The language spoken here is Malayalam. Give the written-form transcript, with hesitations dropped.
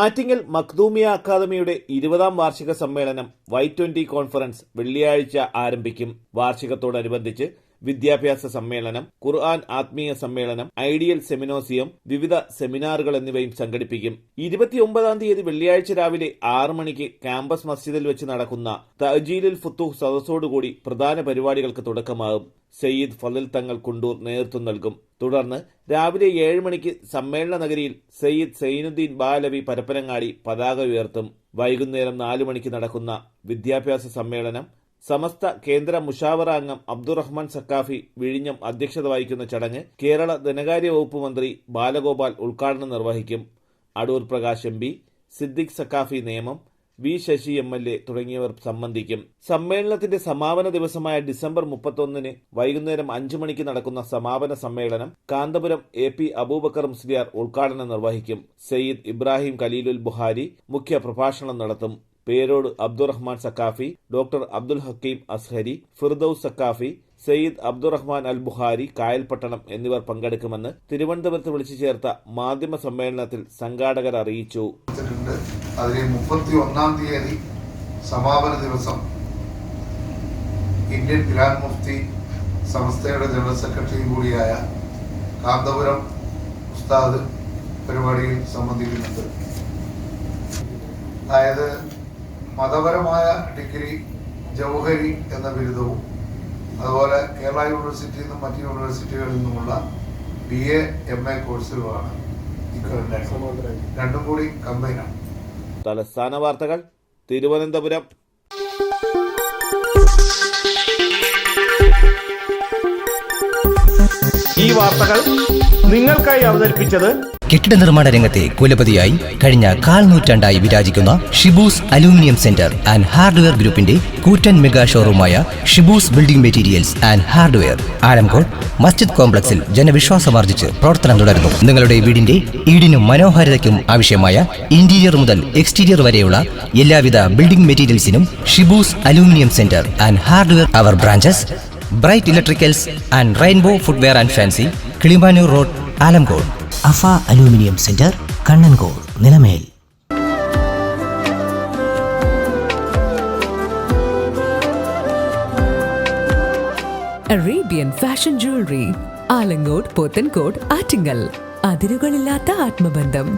ആറ്റിങ്ങൽ മഖ്ദൂമിയ അക്കാദമിയുടെ 20ാം വാർഷിക സമ്മേളനം Y20 കോൺഫറൻസ് വെള്ളിയാഴ്ച ആരംഭിക്കും. വാർഷികത്തോടനുബന്ധിച്ച് വിദ്യാഭ്യാസ സമ്മേളനം, ഖുർആൻ ആത്മീയ സമ്മേളനം, ഐഡിയൽ സെമിനോസിയം, വിവിധ സെമിനാറുകൾ എന്നിവയും സംഘടിപ്പിക്കും. 29-ാം തീയതി വെള്ളിയാഴ്ച രാവിലെ 6 മണിക്ക് ക്യാമ്പസ് മസ്ജിദിൽ വെച്ച് നടക്കുന്ന തഅ്ജീലുൽ ഫുതൂഹ് സദസ്സോടുകൂടി പ്രധാന പരിപാടികൾക്ക് തുടക്കമാകും. സയ്യിദ് ഫളിൽ തങ്ങൾ കുണ്ടൂർ നേതൃത്വം നൽകും. തുടർന്ന് രാവിലെ 7 മണിക്ക് സമ്മേളന നഗരിയിൽ സയ്യിദ് സൈനുദ്ദീൻ ബാലവി പരപ്പനങ്ങാടി പതാക ഉയർത്തും. വൈകുന്നേരം 4 മണിക്ക് നടക്കുന്ന വിദ്യാഭ്യാസ സമ്മേളനം സമസ്ത കേന്ദ്ര മുഷാവറ അംഗം അബ്ദുറഹ്മാൻ സക്കാഫി വിഴിഞ്ഞം അധ്യക്ഷത വഹിക്കുന്ന ചടങ്ങ് കേരള ധനകാര്യ വകുപ്പ് മന്ത്രി ബാലഗോപാൽ ഉദ്ഘാടനം നിർവഹിക്കും. Adoor Prakash MP, Siddique Saqafi Nemom, V Sasi MLA തുടങ്ങിയവർ സംബന്ധിക്കും. സമ്മേളനത്തിന്റെ സമാപന ദിവസമായ ഡിസംബർ 31-ന് വൈകുന്നേരം 5 മണിക്ക് നടക്കുന്ന സമാപന സമ്മേളനം കാന്തപുരം AP അബൂബക്കർ മുസ്ലിയാർ ഉദ്ഘാടനം നിർവഹിക്കും. സയ്യിദ് ഇബ്രാഹിം ഖലീലുൽ ബുഖാരി മുഖ്യ പ്രഭാഷണം നടത്തും. പേരോട് അബ്ദുറഹ്മാൻ സക്കാഫി, ഡോക്ടർ അബ്ദുൽ ഹക്കീം അസ്ഹരി, ഫിർദൌസ് സക്കാഫി, സയ്യിദ് അബ്ദുറഹ്മാൻ അൽ ബുഖാരി കായൽപട്ടണം എന്നിവർ പങ്കെടുക്കുമെന്ന് തിരുവനന്തപുരത്ത് വിളിച്ചു ചേർത്ത മാധ്യമ സമ്മേളനത്തിൽ സംഘാടകർ അറിയിച്ചു. അതിലെ 31-ാം തീയതി സമാപന ദിവസം ഇന്ത്യൻ ഗ്രാൻഡ് മുഫ്തി സംസ്ഥയുടെ ജനറൽ സെക്രട്ടറി കൂടിയായ കാന്തപുരം ഉസ്താദ് പരിപാടിയിൽ സംബന്ധിക്കുന്നുണ്ട്. അതായത് മതപരമായ ഡിഗ്രി ജൗഹരി എന്ന ബിരുദവും അതുപോലെ കേരള യൂണിവേഴ്സിറ്റിയിൽ നിന്നും മറ്റ് യൂണിവേഴ്സിറ്റികളിൽ നിന്നുമുള്ള BA MA കോഴ്സുകളാണ് രണ്ടും കൂടി കമ്പൈനാണ്. തലസ്ഥാന വാർത്തകൾ തിരുവനന്തപുരം. ഈ വാർത്തകൾ നിങ്ങൾക്കായി അവതരിപ്പിച്ചത് കെട്ടിട നിർമ്മാണ രംഗത്തെ കുലപതിയായി കഴിഞ്ഞ 1/4 നൂറ്റാണ്ടായി വിരാജിക്കുന്ന Shibu's aluminium centre and hardware ഗ്രൂപ്പിന്റെ കൂറ്റൻ മെഗാ ഷോറൂമായ Shibu's building materials and hardware Alamcode മസ്ജിദ് കോംപ്ലക്സിൽ ജനവിശ്വാസമാർജിച്ച് പ്രവർത്തനം തുടരുന്നു. നിങ്ങളുടെ വീടിന്റെ ഈടിനും മനോഹാരിതയ്ക്കും ആവശ്യമായ ഇന്റീരിയർ മുതൽ എക്സ്റ്റീരിയർ വരെയുള്ള എല്ലാവിധ ബിൽഡിംഗ് മെറ്റീരിയൽസിനും Shibu's aluminium centre and hardware. അവർ branches bright electricals and rainbow footwear and fancy, Kilimanoor road, Alamcode. Afa aluminium centre, Kannankode, Nilamel. Arabian fashion jewellery, Alangode, Pothencode, Attingal. അതിരുകളില്ലാത്ത ആത്മബന്ധം.